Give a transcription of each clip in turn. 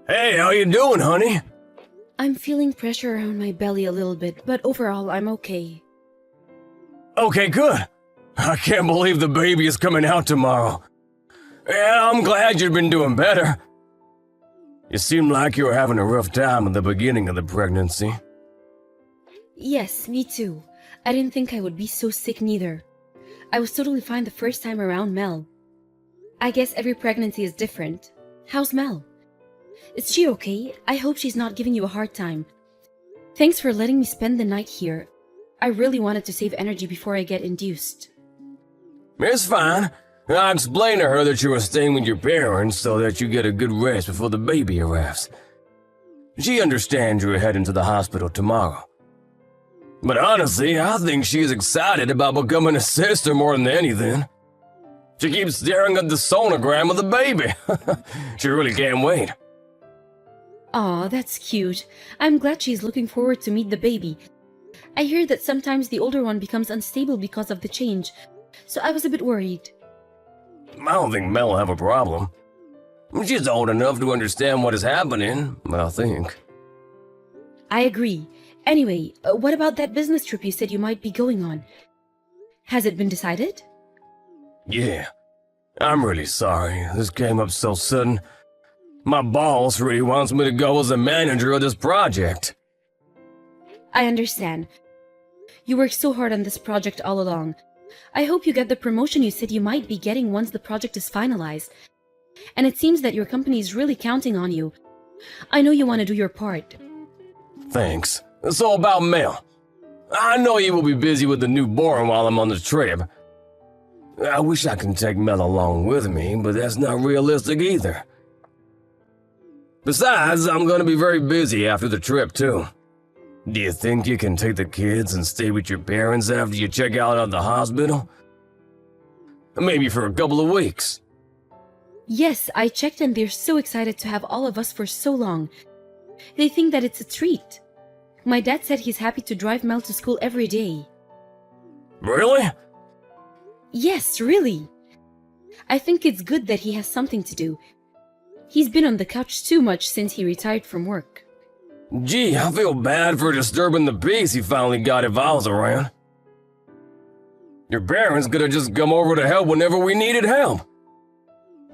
Hey, how you doing, honey? I'm feeling pressure around my belly a little bit, but overall I'm okay. Okay, good. I can't believe the baby is coming out tomorrow. Yeah, I'm glad you've been doing better. You seemed like you were having a rough time at the beginning of the pregnancy. Yes, me too. I didn't think I would be so sick neither. I was totally fine the first time around Mel. I guess every pregnancy is different. How's Mel? Is she okay? I hope she's not giving you a hard time. Thanks for letting me spend the night here. I really wanted to save energy before I get induced. It's fine. I explained to her that you were staying with your parents so that you get a good rest before the baby arrives. She understands you're heading to the hospital tomorrow. But honestly, I think she's excited about becoming a sister more than anything. She keeps staring at the sonogram of the baby. She really can't wait. Aw, that's cute. I'm glad she's looking forward to meet the baby. I hear that sometimes the older one becomes unstable because of the change, so I was a bit worried. I don't think Mel will have a problem. She's old enough to understand what is happening, I think. I agree. Anyway, what about that business trip you said you might be going on? Has it been decided? Yeah. I'm really sorry. This came up so sudden. My boss really wants me to go as a manager of this project. I understand. You worked so hard on this project all along. I hope you get the promotion you said you might be getting once the project is finalized. And it seems that your company is really counting on you. I know you want to do your part. Thanks. So about Mel. I know you will be busy with the newborn while I'm on the trip. I wish I could take Mel along with me, but that's not realistic either. Besides, I'm going to be very busy after the trip, too. Do you think you can take the kids and stay with your parents after you check out of the hospital? Maybe for a couple of weeks. Yes, I checked and they're so excited to have all of us for so long. They think that it's a treat. My dad said he's happy to drive Mel to school every day. Really? Yes, really. I think it's good that he has something to do. He's been on the couch too much since he retired from work. Gee, I feel bad for disturbing the peace he finally got if I was around. Your parents could have just come over to help whenever we needed help.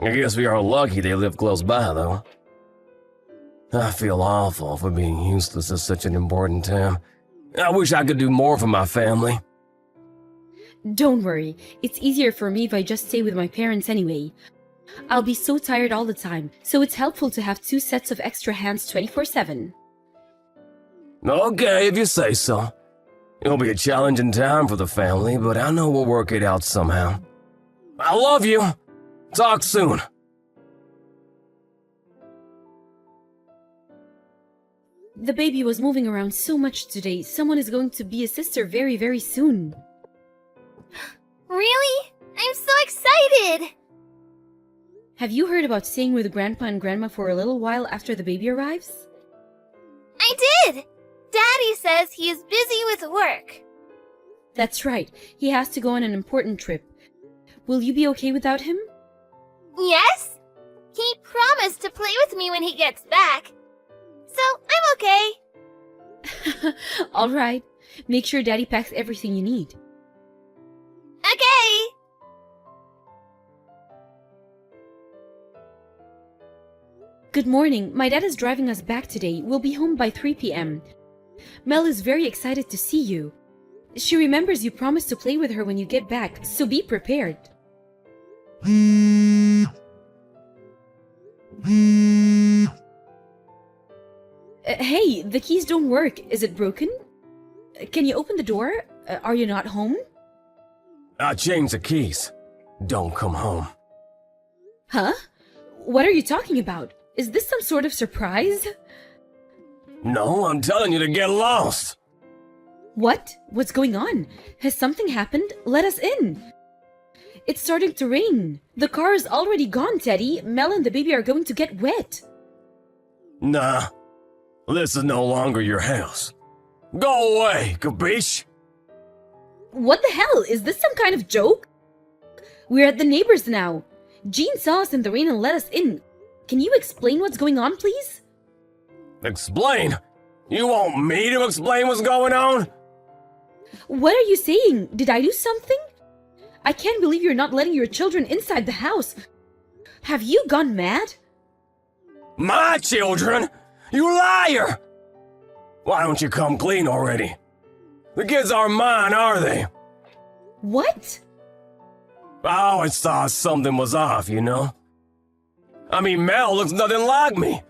I guess we are lucky they live close by, though. I feel awful for being useless at such an important time. I wish I could do more for my family. Don't worry, it's easier for me if I just stay with my parents anyway. I'll be so tired all the time, so it's helpful to have 2 sets of extra hands 24/7. Okay, if you say so. It'll be a challenging time for the family, but I know we'll work it out somehow. I love you. Talk soon. The baby was moving around so much today. Someone is going to be a sister very, very soon. Really? I'm so excited! Have you heard about staying with Grandpa and Grandma for a little while after the baby arrives? I did! Daddy says he is busy with work. That's right. He has to go on an important trip. Will you be okay without him? Yes? He promised to play with me when he gets back. So, I'm okay. All right. Make sure Daddy packs everything you need. Okay! Good morning. My dad is driving us back today. We'll be home by 3 p.m. Mel is very excited to see you. She remembers you promised to play with her when you get back, so be prepared. Hey, the keys don't work. Is it broken? Can you open the door? Are you not home? I changed the keys. Don't come home. Huh? What are you talking about? Is this some sort of surprise? No, I'm telling you to get lost. What? What's going on? Has something happened? Let us in. It's starting to rain. The car is already gone, Teddy. Mel and the baby are going to get wet. Nah, this is no longer your house. Go away, capiche? What the hell? Is this some kind of joke? We're at the neighbors now. Jean saw us in the rain and let us in. Can you explain what's going on, please? Explain? You want me to explain what's going on? What are you saying? Did I do something? I can't believe you're not letting your children inside the house. Have you gone mad? My children? You liar! Why don't you come clean already? The kids aren't mine, are they? What? I always thought something was off, you know? I mean, Mel looks nothing like me.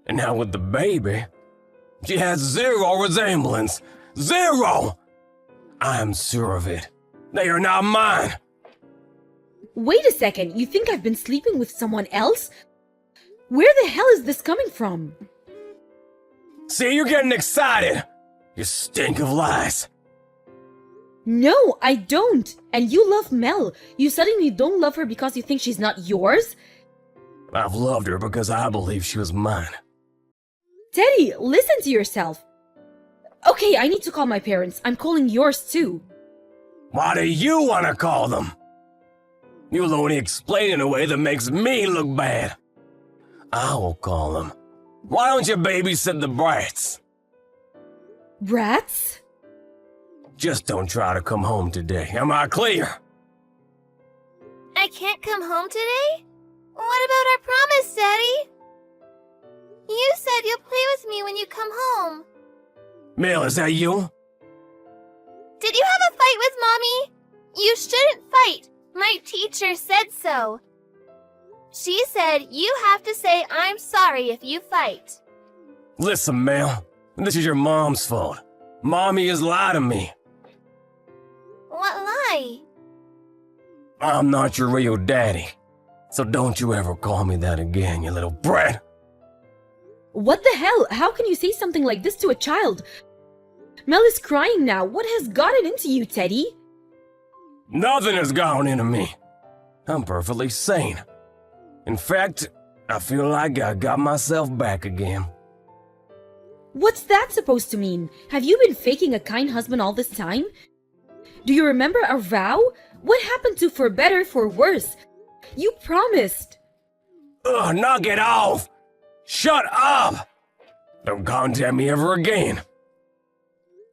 And now with the baby, she has zero resemblance. Zero! I'm sure of it. They are not mine. Wait a second, you think I've been sleeping with someone else? Where the hell is this coming from? See, you're getting excited. You stink of lies. No, I don't. And you love Mel. You suddenly don't love her because you think she's not yours? I've loved her because I believe she was mine. Teddy, listen to yourself. Okay, I need to call my parents. I'm calling yours too. Why do you want to call them? You'll only explain in a way that makes me look bad. I will call them. Why don't you babysit the brats? Brats? Just don't try to come home today. Am I clear? I can't come home today? What about our promise, Daddy? You said you'll play with me when you come home. Mel, is that you? Did you have a fight with Mommy? You shouldn't fight. My teacher said so. She said you have to say I'm sorry if you fight. Listen, Mel. This is your mom's fault. Mommy has lied to me. What lie? I'm not your real daddy. So don't you ever call me that again, you little brat. What the hell? How can you say something like this to a child? Mel is crying now. What has gotten into you, Teddy? Nothing has gone into me. I'm perfectly sane. In fact, I feel like I got myself back again. What's that supposed to mean? Have you been faking a kind husband all this time? Do you remember our vow? What happened to for better, for worse? You promised. Ugh, knock it off! Shut up! Don't contact me ever again.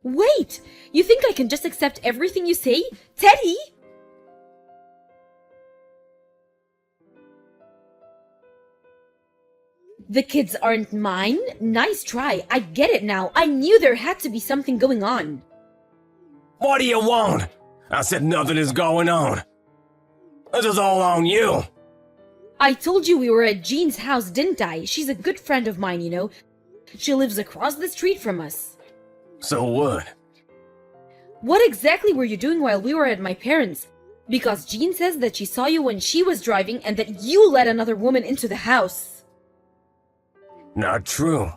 Wait! You think I can just accept everything you say? Teddy! The kids aren't mine? Nice try. I get it now. I knew there had to be something going on. What do you want? I said nothing is going on. This is all on you. I told you we were at Jean's house, didn't I? She's a good friend of mine, you know. She lives across the street from us. So what? What exactly were you doing while we were at my parents'? Because Jean says that she saw you when she was driving and that you let another woman into the house. Not true.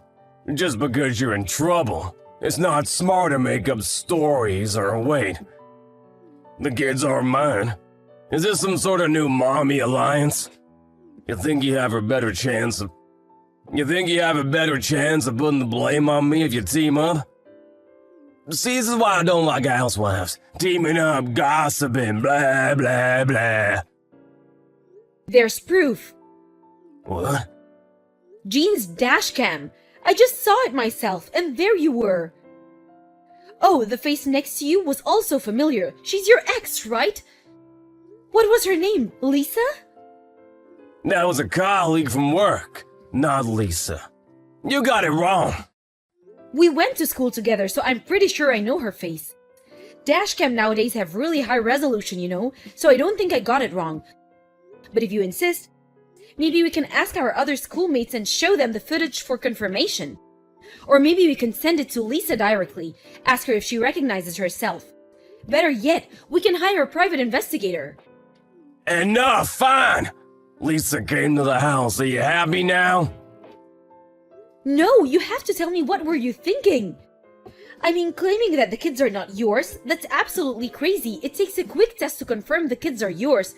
Just because you're in trouble, it's not smart to make up stories or wait. The kids are mine. Is this some sort of new mommy alliance? You think you have a better chance of putting the blame on me if you team up? See, this is why I don't like housewives. Teaming up, gossiping, blah, blah, blah. There's proof. What? Jean's dash cam. I just saw it myself, and there you were. Oh, the face next to you was also familiar. She's your ex, right? What was her name? Lisa? That was a colleague from work, not Lisa. You got it wrong. We went to school together, so I'm pretty sure I know her face. Dashcam nowadays have really high resolution, you know, so I don't think I got it wrong. But if you insist, maybe we can ask our other schoolmates and show them the footage for confirmation. Or maybe we can send it to Lisa directly, ask her if she recognizes herself. Better yet, we can hire a private investigator. Enough, fine! Lisa came to the house, are you happy now? No, you have to tell me what were you thinking? I mean, claiming that the kids are not yours, that's absolutely crazy. It takes a quick test to confirm the kids are yours.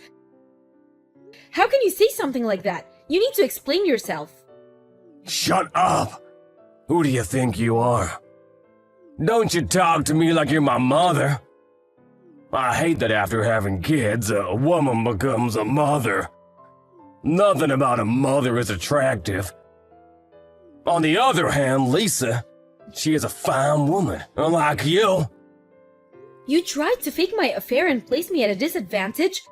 How can you say something like that? You need to explain yourself. Shut up! Who do you think you are? Don't you talk to me like you're my mother. I hate that after having kids, a woman becomes a mother. Nothing about a mother is attractive. On the other hand, Lisa, she is a fine woman, unlike you. You tried to fake my affair and place me at a disadvantage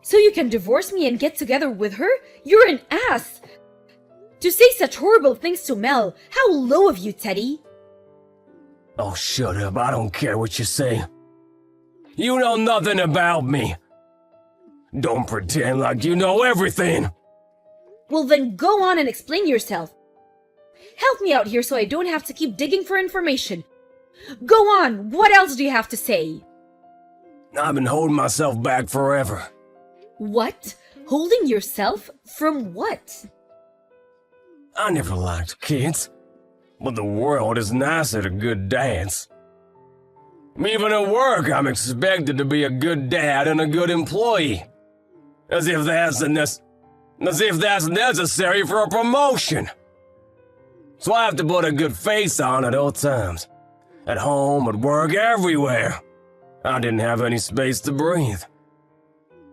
so you can divorce me and get together with her? You're an ass! To say such horrible things to Mel, how low of you, Teddy! Oh, shut up, I don't care what you say. You know nothing about me. Don't pretend like you know everything. Well then go on and explain yourself. Help me out here so I don't have to keep digging for information. Go on, what else do you have to say? I've been holding myself back forever. What? Holding yourself? From what? I never liked kids, but the world is nice at a good dance. Even at work, I'm expected to be a good dad and a good employee. As if that's necessary for a promotion. So I have to put a good face on at all times. At home, at work, everywhere. I didn't have any space to breathe.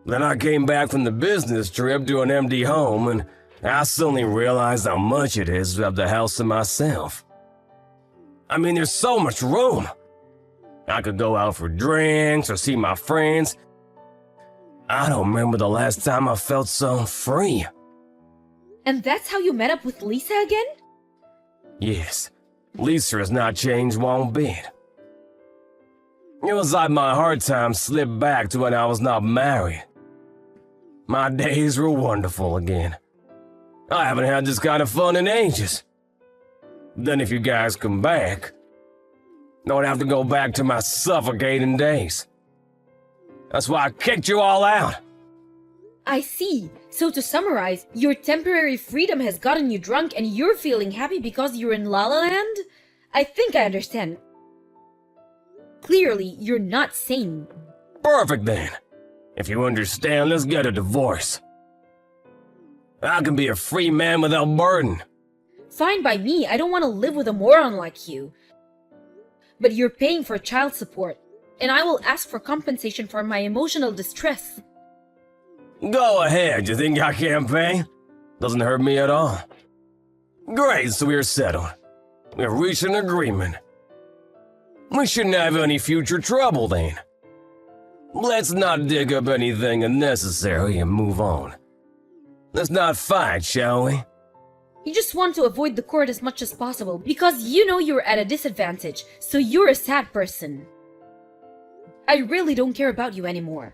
Then I came back from the business trip to an empty home, and I suddenly realized how much it is to have the house to myself. I mean, there's so much room. I could go out for drinks or see my friends. I don't remember the last time I felt so free. And that's how you met up with Lisa again? Yes, Lisa has not changed one bit. It was like my hard time slipped back to when I was not married. My days were wonderful again. I haven't had this kind of fun in ages. Then if you guys come back, I would have to go back to my suffocating days. That's why I kicked you all out. I see. So to summarize, your temporary freedom has gotten you drunk and you're feeling happy because you're in La La Land? I think I understand. Clearly, you're not sane. Perfect then. If you understand, let's get a divorce. I can be a free man without burden. Fine by me, I don't want to live with a moron like you. But you're paying for child support, and I will ask for compensation for my emotional distress. Go ahead, you think I can't pay? Doesn't hurt me at all. Great, so we're settled. We've reached an agreement. We shouldn't have any future trouble then. Let's not dig up anything unnecessary and move on. Let's not fight, shall we? You just want to avoid the court as much as possible because you know you're at a disadvantage, so you're a sad person. I really don't care about you anymore.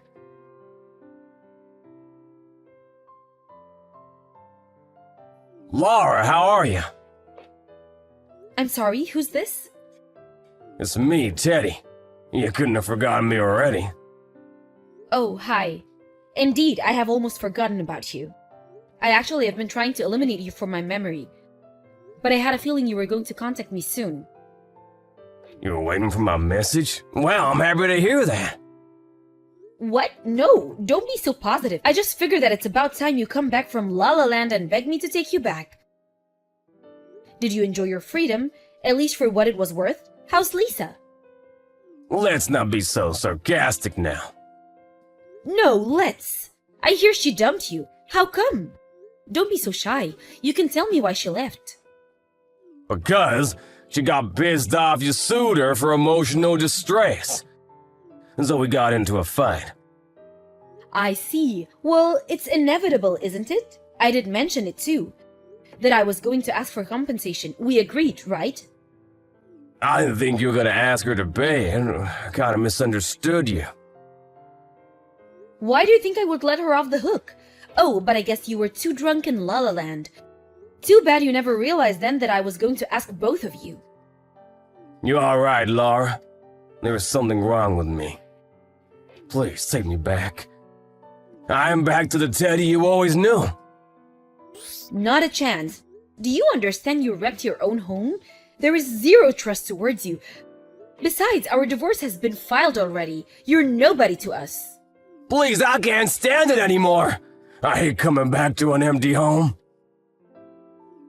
Laura, how are you? I'm sorry, who's this? It's me, Teddy. You couldn't have forgotten me already. Oh, hi. Indeed, I have almost forgotten about you. I actually have been trying to eliminate you from my memory. But I had a feeling you were going to contact me soon. You were waiting for my message? Well, I'm happy to hear that. What? No, don't be so positive. I just figured that it's about time you come back from La La Land and beg me to take you back. Did you enjoy your freedom, at least for what it was worth? How's Lisa? Let's not be so sarcastic now. No, let's. I hear she dumped you. How come? Don't be so shy. You can tell me why she left. Because she got pissed off you sued her for emotional distress. And so we got into a fight. I see. Well, it's inevitable, isn't it? I did mention it too. That I was going to ask for compensation. We agreed, right? I didn't think you were gonna ask her to pay, and I kinda misunderstood you. Why do you think I would let her off the hook? Oh, but I guess you were too drunk in La La Land. Too bad you never realized then that I was going to ask both of you. You alright, Laura? There is something wrong with me. Please, take me back. I am back to the Teddy you always knew. Not a chance. Do you understand you wrecked your own home? There is zero trust towards you. Besides, our divorce has been filed already. You're nobody to us. Please, I can't stand it anymore. I hate coming back to an empty home.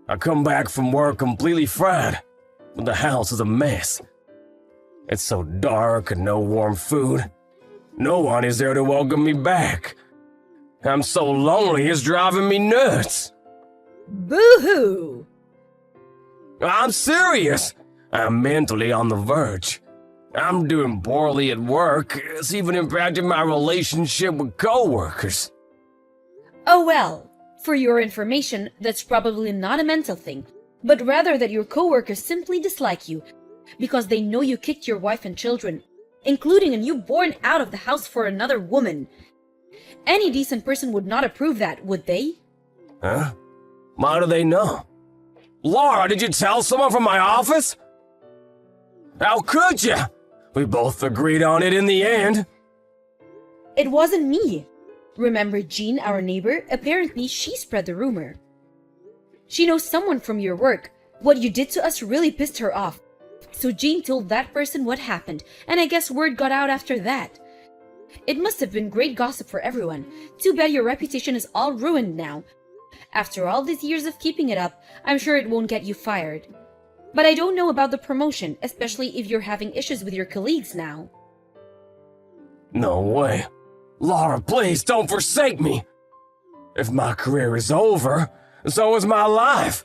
I come back from work completely fried, but the house is a mess. It's so dark and no warm food. No one is there to welcome me back. I'm so lonely it's driving me nuts. Boo-hoo! I'm serious. I'm mentally on the verge. I'm doing poorly at work. It's even impacting my relationship with coworkers. Oh well, for your information, that's probably not a mental thing, but rather that your coworkers simply dislike you because they know you kicked your wife and children, including a newborn, out of the house for another woman. Any decent person would not approve that, would they? Huh? How do they know? Laura, did you tell someone from my office? How could you? We both agreed on it in the end. It wasn't me. Remember Jean, our neighbor? Apparently she spread the rumor. She knows someone from your work. What you did to us really pissed her off. So Jean told that person what happened, and I guess word got out after that. It must have been great gossip for everyone. Too bad your reputation is all ruined now. After all these years of keeping it up, I'm sure it won't get you fired. But I don't know about the promotion, especially if you're having issues with your colleagues now. No way. Laura, please don't forsake me. If my career is over, so is my life.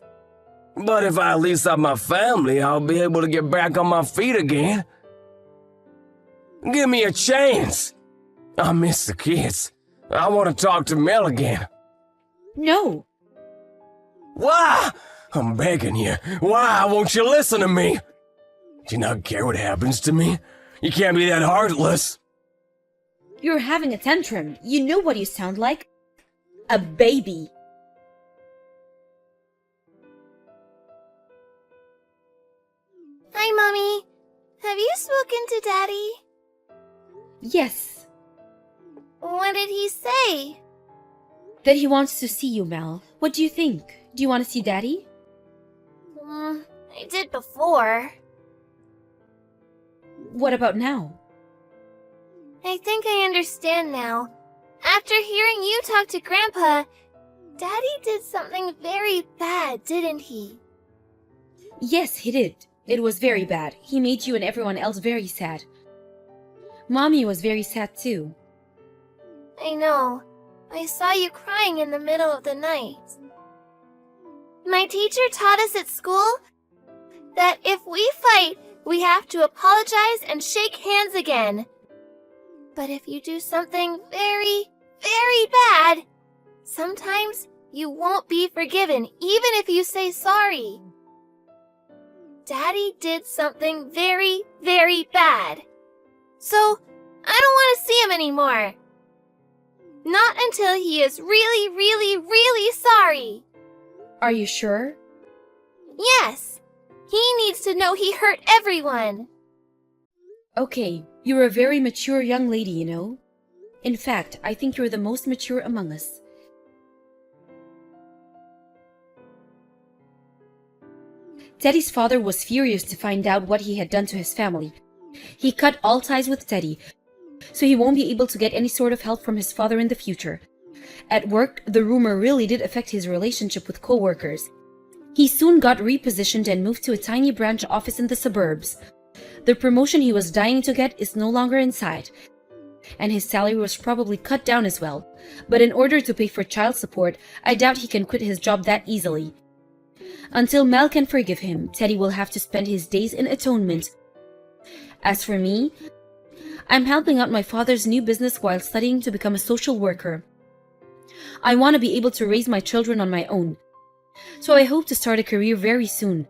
But if I at least have my family, I'll be able to get back on my feet again. Give me a chance. I miss the kids. I want to talk to Mel again. No. Why? I'm begging you. Why won't you listen to me? Do you not care what happens to me? You can't be that heartless. You're having a tantrum. You know what you sound like. A baby. Hi, Mommy. Have you spoken to Daddy? Yes. What did he say? That he wants to see you, Mel. What do you think? Do you want to see Daddy? I did before. What about now? I think I understand now. After hearing you talk to Grandpa, Daddy did something very bad, didn't he? Yes, he did. It was very bad. He made you and everyone else very sad. Mommy was very sad too. I know. I saw you crying in the middle of the night. My teacher taught us at school that if we fight, we have to apologize and shake hands again. But if you do something very, very bad, sometimes you won't be forgiven, even if you say sorry. Daddy did something very, very bad. So, I don't want to see him anymore. Not until he is really, really, really sorry. Are you sure? Yes. He needs to know he hurt everyone. Okay, you're a very mature young lady, you know. In fact, I think you're the most mature among us. Teddy's father was furious to find out what he had done to his family. He cut all ties with Teddy, so he won't be able to get any sort of help from his father in the future. At work, the rumor really did affect his relationship with co-workers. He soon got repositioned and moved to a tiny branch office in the suburbs. The promotion he was dying to get is no longer in sight, and his salary was probably cut down as well. But in order to pay for child support, I doubt he can quit his job that easily. Until Mel can forgive him, Teddy will have to spend his days in atonement. As for me, I'm helping out my father's new business while studying to become a social worker. I want to be able to raise my children on my own, so I hope to start a career very soon.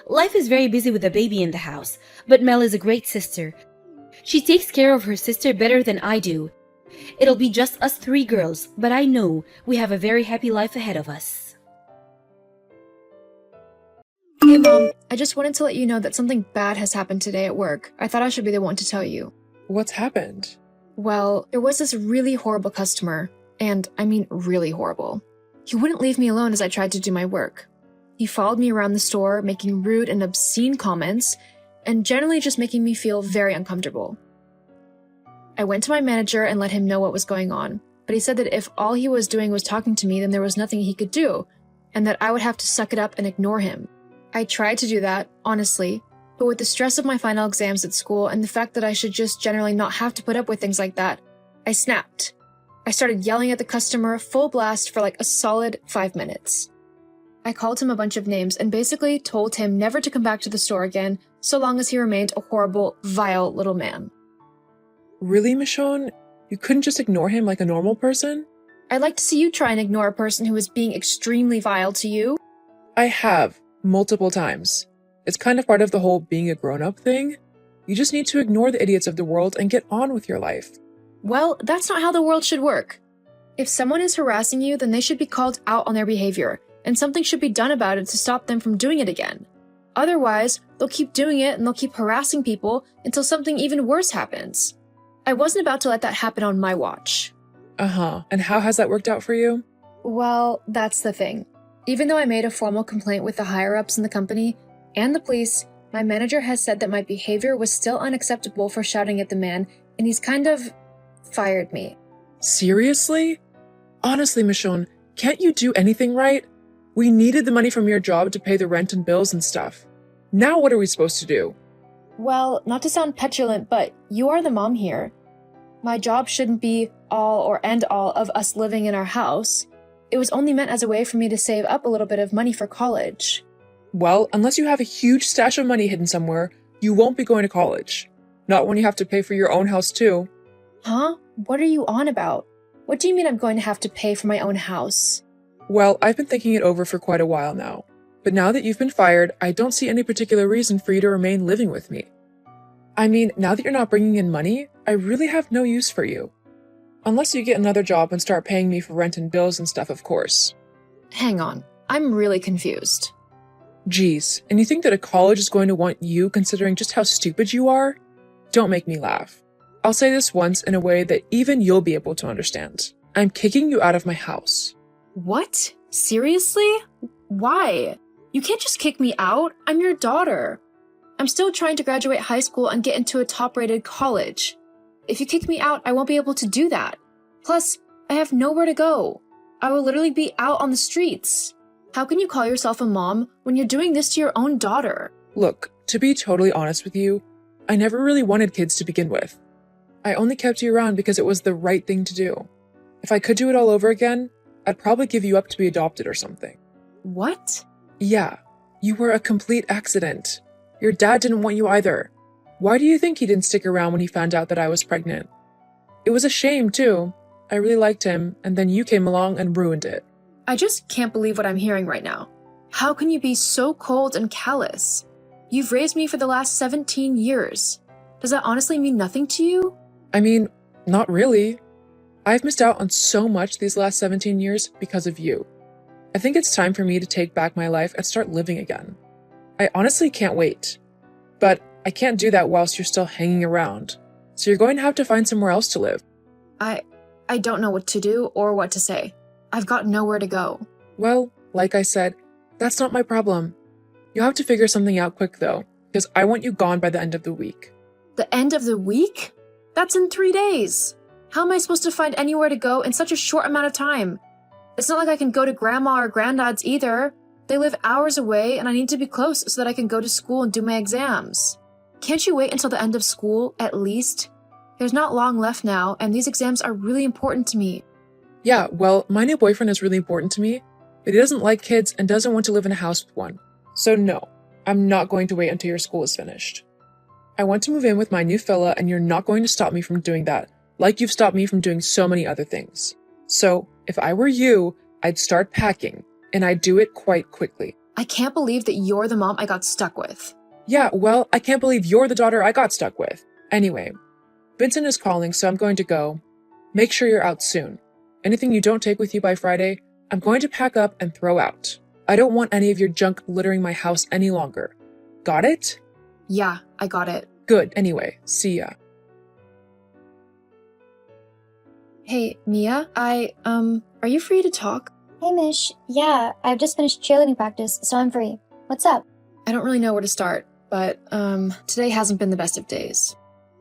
Life is very busy with a baby in the house, but Mel is a great sister. She takes care of her sister better than I do. It'll be just us 3 girls, but I know we have a very happy life ahead of us. Hey Mom, I just wanted to let you know that something bad has happened today at work. I thought I should be the one to tell you. What's happened? Well, there was this really horrible customer, and I mean really horrible. He wouldn't leave me alone as I tried to do my work. He followed me around the store, making rude and obscene comments, and generally just making me feel very uncomfortable. I went to my manager and let him know what was going on, but he said that if all he was doing was talking to me, then there was nothing he could do, and that I would have to suck it up and ignore him. I tried to do that, honestly, but with the stress of my final exams at school and the fact that I should just generally not have to put up with things like that, I snapped. I started yelling at the customer full blast for like a solid 5 minutes. I called him a bunch of names and basically told him never to come back to the store again so long as he remained a horrible, vile little man. Really, Michonne? You couldn't just ignore him like a normal person? I'd like to see you try and ignore a person who is being extremely vile to you. I have, multiple times. It's kind of part of the whole being a grown-up thing. You just need to ignore the idiots of the world and get on with your life. Well, that's not how the world should work. If someone is harassing you, then they should be called out on their behavior, and something should be done about it to stop them from doing it again. Otherwise, they'll keep doing it and they'll keep harassing people until something even worse happens. I wasn't about to let that happen on my watch. And how has that worked out for you? Well, that's the thing. Even though I made a formal complaint with the higher-ups in the company and the police, my manager has said that my behavior was still unacceptable for shouting at the man, and he's kind of fired me. Seriously? Honestly, Michonne, can't you do anything right? We needed the money from your job to pay the rent and bills and stuff. Now what are we supposed to do? Well, not to sound petulant, but you are the mom here. My job shouldn't be all or end all of us living in our house. It was only meant as a way for me to save up a little bit of money for college. Well, unless you have a huge stash of money hidden somewhere, you won't be going to college. Not when you have to pay for your own house too. Huh? What are you on about? What do you mean I'm going to have to pay for my own house? Well, I've been thinking it over for quite a while now. But now that you've been fired, I don't see any particular reason for you to remain living with me. I mean, now that you're not bringing in money, I really have no use for you. Unless you get another job and start paying me for rent and bills and stuff, of course. Hang on. I'm really confused. Geez, and you think that a college is going to want you considering just how stupid you are? Don't make me laugh. I'll say this once in a way that even you'll be able to understand. I'm kicking you out of my house. What? Seriously? Why? You can't just kick me out. I'm your daughter. I'm still trying to graduate high school and get into a top-rated college. If you kick me out, I won't be able to do that. Plus, I have nowhere to go. I will literally be out on the streets. How can you call yourself a mom when you're doing this to your own daughter? Look, to be totally honest with you, I never really wanted kids to begin with. I only kept you around because it was the right thing to do. If I could do it all over again, I'd probably give you up to be adopted or something. What? Yeah, you were a complete accident. Your dad didn't want you either. Why do you think he didn't stick around when he found out that I was pregnant? It was a shame, too. I really liked him, and then you came along and ruined it. I just can't believe what I'm hearing right now. How can you be so cold and callous? You've raised me for the last 17 years. Does that honestly mean nothing to you? I mean, not really. I've missed out on so much these last 17 years because of you. I think it's time for me to take back my life and start living again. I honestly can't wait. But I can't do that whilst you're still hanging around. So you're going to have to find somewhere else to live. I don't know what to do or what to say. I've got nowhere to go. Well, like I said, that's not my problem. You'll have to figure something out quick though, because I want you gone by the end of the week. The end of the week? That's in 3 days. How am I supposed to find anywhere to go in such a short amount of time? It's not like I can go to grandma or granddad's either. They live hours away and I need to be close so that I can go to school and do my exams. Can't you wait until the end of school, at least? There's not long left now, and these exams are really important to me. Yeah, well, my new boyfriend is really important to me, but he doesn't like kids and doesn't want to live in a house with one. So no, I'm not going to wait until your school is finished. I want to move in with my new fella and you're not going to stop me from doing that, like you've stopped me from doing so many other things. So, if I were you, I'd start packing, and I'd do it quite quickly. I can't believe that you're the mom I got stuck with. Yeah, well, I can't believe you're the daughter I got stuck with. Anyway, Vincent is calling, so I'm going to go. Make sure you're out soon. Anything you don't take with you by Friday, I'm going to pack up and throw out. I don't want any of your junk littering my house any longer. Got it? Yeah, I got it. Good, anyway, see ya. Hey, Mia, are you free to talk? Hey, Mish. Yeah, I've just finished cheerleading practice, so I'm free. What's up? I don't really know where to start, but, today hasn't been the best of days.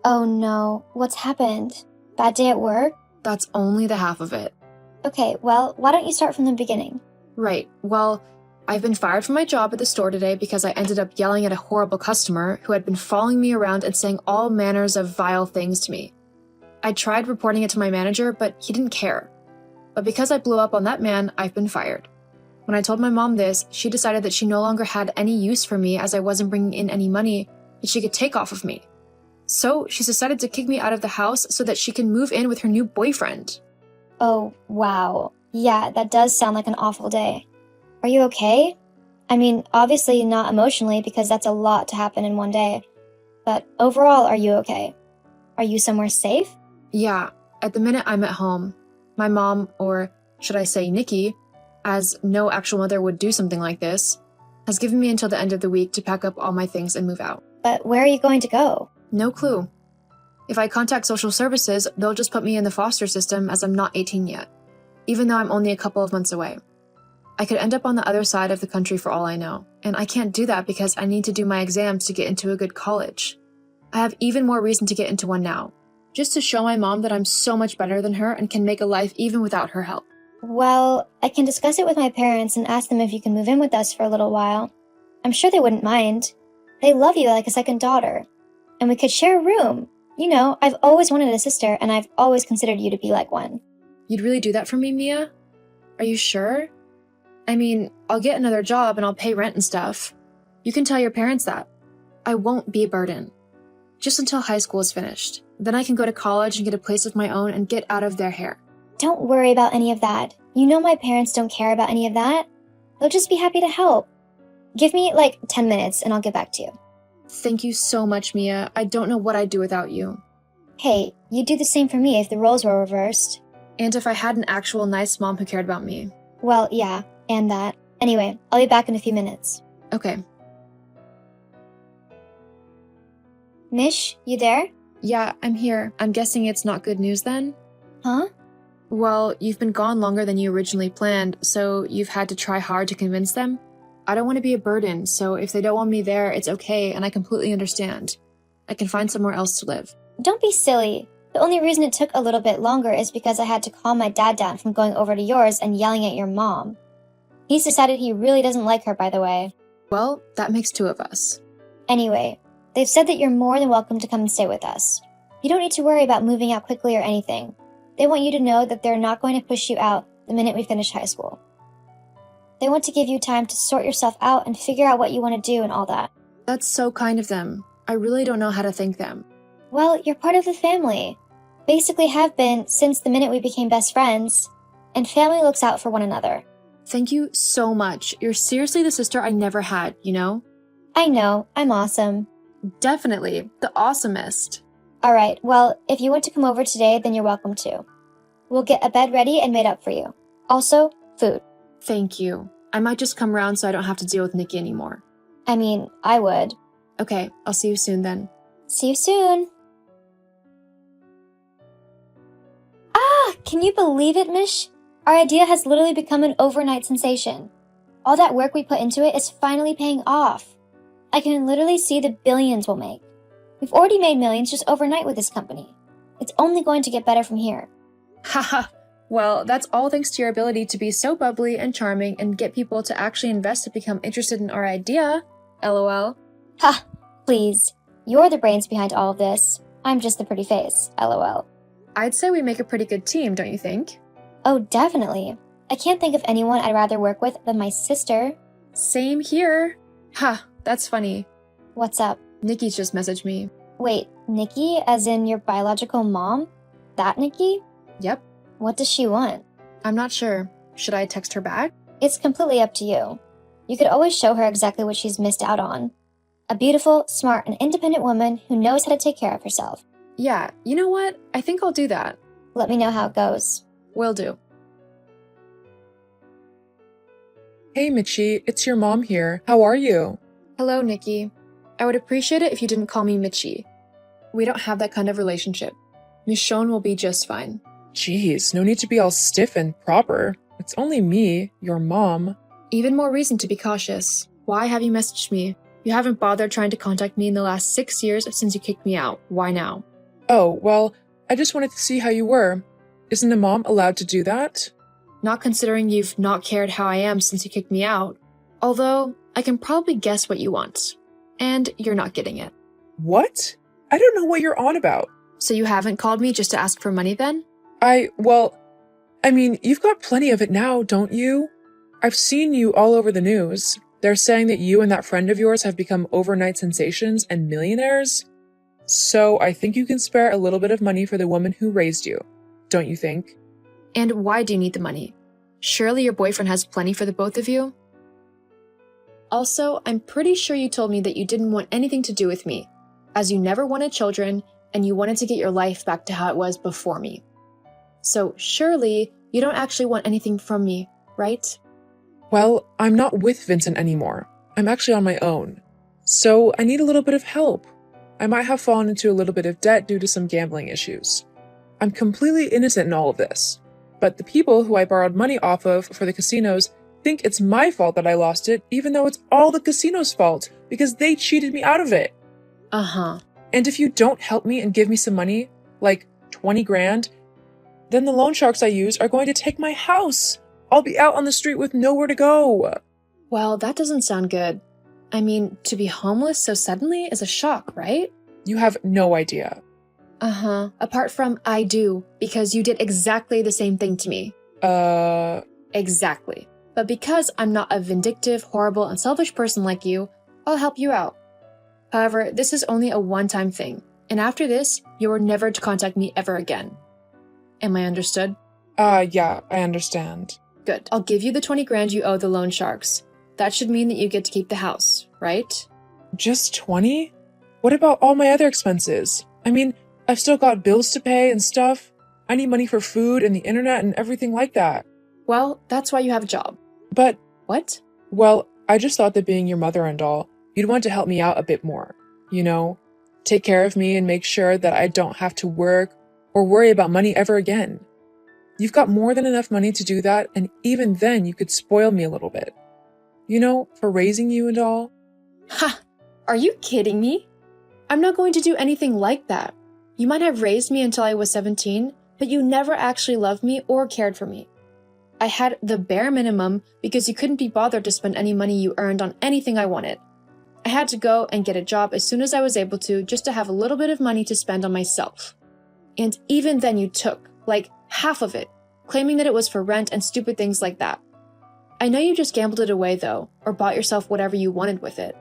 Oh no, what's happened? Bad day at work? That's only the half of it. Okay, well, why don't you start from the beginning? Right, well, I've been fired from my job at the store today because I ended up yelling at a horrible customer who had been following me around and saying all manners of vile things to me. I tried reporting it to my manager, but he didn't care. But because I blew up on that man, I've been fired. When I told my mom this, she decided that she no longer had any use for me as I wasn't bringing in any money that she could take off of me. So she's decided to kick me out of the house so that she can move in with her new boyfriend. Oh, wow. Yeah, that does sound like an awful day. Are you okay? I mean, obviously not emotionally because that's a lot to happen in one day. But overall, are you okay? Are you somewhere safe? Yeah, at the minute I'm at home. My mom, or should I say Nikki, as no actual mother would do something like this, has given me until the end of the week to pack up all my things and move out. But where are you going to go? No clue. If I contact social services, they'll just put me in the foster system as I'm not 18 yet, even though I'm only a couple of months away. I could end up on the other side of the country for all I know, and I can't do that because I need to do my exams to get into a good college. I have even more reason to get into one now, just to show my mom that I'm so much better than her and can make a life even without her help. Well, I can discuss it with my parents and ask them if you can move in with us for a little while. I'm sure they wouldn't mind. They love you like a second daughter. And we could share a room. You know, I've always wanted a sister, and I've always considered you to be like one. You'd really do that for me, Mia? Are you sure? I mean, I'll get another job and I'll pay rent and stuff. You can tell your parents that. I won't be a burden. Just until high school is finished. Then I can go to college and get a place of my own and get out of their hair. Don't worry about any of that. You know my parents don't care about any of that. They'll just be happy to help. Give me, 10 minutes and I'll get back to you. Thank you so much, Mia. I don't know what I'd do without you. Hey, you'd do the same for me if the roles were reversed. And if I had an actual nice mom who cared about me. Well, yeah, and that. Anyway, I'll be back in a few minutes. Okay. Mish, you there? Yeah, I'm here. I'm guessing it's not good news then? Huh? Well, you've been gone longer than you originally planned, so you've had to try hard to convince them? I don't want to be a burden, so if they don't want me there, it's okay, and I completely understand. I can find somewhere else to live. Don't be silly. The only reason it took a little bit longer is because I had to calm my dad down from going over to yours and yelling at your mom. He's decided he really doesn't like her, by the way. Well, that makes two of us. Anyway, they've said that you're more than welcome to come and stay with us. You don't need to worry about moving out quickly or anything. They want you to know that they're not going to push you out the minute we finish high school. They want to give you time to sort yourself out and figure out what you want to do and all that. That's so kind of them. I really don't know how to thank them. Well, you're part of the family. Basically have been since the minute we became best friends. And family looks out for one another. Thank you so much. You're seriously the sister I never had, you know? I know, I'm awesome. Definitely. The awesomest. Alright, well, if you want to come over today, then you're welcome to. We'll get a bed ready and made up for you. Also, food. Thank you. I might just come around so I don't have to deal with Nikki anymore. I mean, I would. Okay, I'll see you soon then. See you soon. Ah, can you believe it, Mish? Our idea has literally become an overnight sensation. All that work we put into it is finally paying off. I can literally see the billions we'll make. We've already made millions just overnight with this company. It's only going to get better from here. Haha. Well, that's all thanks to your ability to be so bubbly and charming and get people to actually invest to become interested in our idea. LOL. Ha! Please. You're the brains behind all of this. I'm just the pretty face. LOL. I'd say we make a pretty good team, don't you think? Oh, definitely. I can't think of anyone I'd rather work with than my sister. Same here. Ha, that's funny. What's up? Nikki's just messaged me. Wait, Nikki, as in your biological mom? That Nikki? Yep. What does she want? I'm not sure. Should I text her back? It's completely up to you. You could always show her exactly what she's missed out on. A beautiful, smart, and independent woman who knows how to take care of herself. Yeah, you know what? I think I'll do that. Let me know how it goes. Will do. Hey, Mitchie, it's your mom here. How are you? Hello, Nikki. I would appreciate it if you didn't call me Mitchie. We don't have that kind of relationship. Michonne will be just fine. Jeez, no need to be all stiff and proper. It's only me, your mom. Even more reason to be cautious. Why have you messaged me? You haven't bothered trying to contact me in the last 6 years since you kicked me out. Why now? Oh, well, I just wanted to see how you were. Isn't a mom allowed to do that? Not considering you've not cared how I am since you kicked me out. Although, I can probably guess what you want. And you're not getting it. What? I don't know what you're on about. So you haven't called me just to ask for money then? You've got plenty of it now, don't you? I've seen you all over the news. They're saying that you and that friend of yours have become overnight sensations and millionaires. So I think you can spare a little bit of money for the woman who raised you, don't you think? And why do you need the money? Surely your boyfriend has plenty for the both of you? Also, I'm pretty sure you told me that you didn't want anything to do with me, as you never wanted children and you wanted to get your life back to how it was before me. So surely you don't actually want anything from me, right? Well, I'm not with Vincent anymore. I'm actually on my own. So I need a little bit of help. I might have fallen into a little bit of debt due to some gambling issues. I'm completely innocent in all of this. But the people who I borrowed money off of for the casinos think it's my fault that I lost it, even though it's all the casino's fault, because they cheated me out of it. Uh-huh. And if you don't help me and give me some money, like 20 grand, then the loan sharks I use are going to take my house. I'll be out on the street with nowhere to go. Well, that doesn't sound good. I mean, to be homeless so suddenly is a shock, right? You have no idea. Uh-huh. Apart from I do, because you did exactly the same thing to me. Exactly. But because I'm not a vindictive, horrible, and selfish person like you, I'll help you out. However, this is only a one-time thing, and after this, you are never to contact me ever again. Am I understood? Yeah, I understand. Good. I'll give you the 20 grand you owe the loan sharks. That should mean that you get to keep the house, right? Just 20? What about all my other expenses? I mean, I've still got bills to pay and stuff. I need money for food and the internet and everything like that. Well, that's why you have a job. But, What? well, I just thought that being your mother and all, you'd want to help me out a bit more. You know, take care of me and make sure that I don't have to work or worry about money ever again. You've got more than enough money to do that, and even then you could spoil me a little bit. You know, for raising you and all. Ha! Are you kidding me? I'm not going to do anything like that. You might have raised me until I was 17, but you never actually loved me or cared for me. I had the bare minimum because you couldn't be bothered to spend any money you earned on anything I wanted. I had to go and get a job as soon as I was able to just to have a little bit of money to spend on myself. And even then you took, like, half of it, claiming that it was for rent and stupid things like that. I know you just gambled it away though, or bought yourself whatever you wanted with it.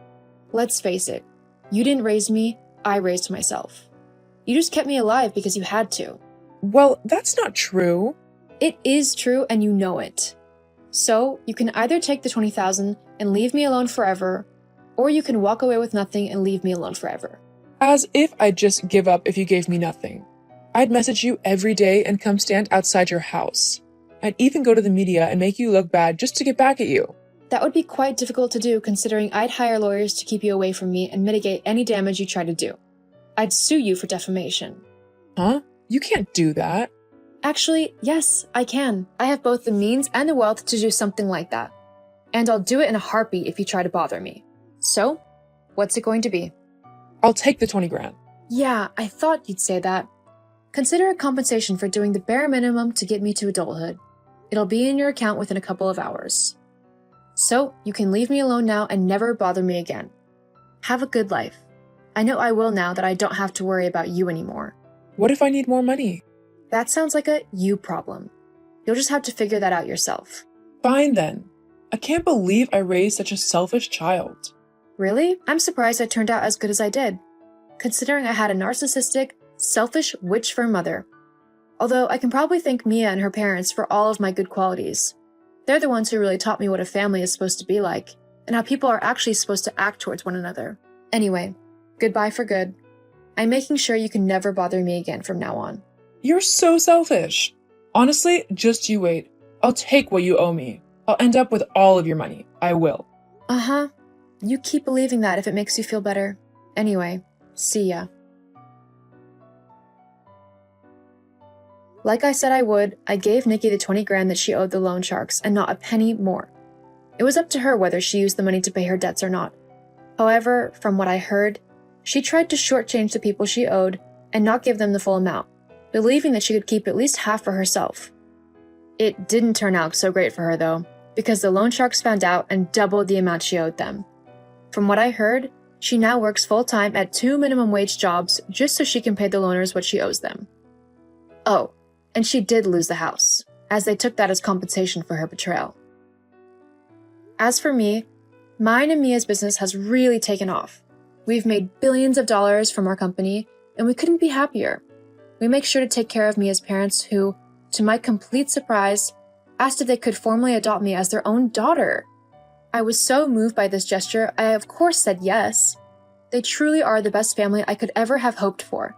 Let's face it, you didn't raise me, I raised myself. You just kept me alive because you had to. Well, that's not true. It is true and you know it. So, you can either take the 20,000 and leave me alone forever, or you can walk away with nothing and leave me alone forever. As if I'd just give up if you gave me nothing. I'd message you every day and come stand outside your house. I'd even go to the media and make you look bad just to get back at you. That would be quite difficult to do considering I'd hire lawyers to keep you away from me and mitigate any damage you try to do. I'd sue you for defamation. Huh? You can't do that. Actually, yes, I can. I have both the means and the wealth to do something like that. And I'll do it in a heartbeat if you try to bother me. So, what's it going to be? I'll take the 20 grand. Yeah, I thought you'd say that. Consider a compensation for doing the bare minimum to get me to adulthood. It'll be in your account within a couple of hours. So, you can leave me alone now and never bother me again. Have a good life. I know I will now that I don't have to worry about you anymore. What if I need more money? That sounds like a you problem. You'll just have to figure that out yourself. Fine then. I can't believe I raised such a selfish child. Really? I'm surprised I turned out as good as I did, considering I had a narcissistic, selfish witch for a mother. Although I can probably thank Mia and her parents for all of my good qualities. They're the ones who really taught me what a family is supposed to be like, and how people are actually supposed to act towards one another. Anyway, goodbye for good. I'm making sure you can never bother me again from now on. You're so selfish. Honestly, just you wait. I'll take what you owe me. I'll end up with all of your money. I will. Uh-huh. You keep believing that if it makes you feel better. Anyway, see ya. Like I said I would, I gave Nikki the 20 grand that she owed the loan sharks and not a penny more. It was up to her whether she used the money to pay her debts or not. However, from what I heard, she tried to shortchange the people she owed and not give them the full amount, believing that she could keep at least half for herself. It didn't turn out so great for her though, because the loan sharks found out and doubled the amount she owed them. From what I heard, She now works full-time at 2 minimum wage jobs just so she can pay the loaners what she owes them. Oh, and she did lose the house, as they took that as compensation for her betrayal. As for me, mine and Mia's business has really taken off. We've made billions of dollars from our company, and we couldn't be happier. We make sure to take care of Mia's parents who, to my complete surprise, asked if they could formally adopt me as their own daughter. I was so moved by this gesture, I of course said yes. They truly are the best family I could ever have hoped for.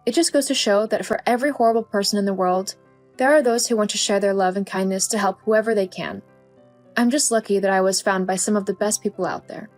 It just goes to show that for every horrible person in the world, there are those who want to share their love and kindness to help whoever they can. I'm just lucky that I was found by some of the best people out there.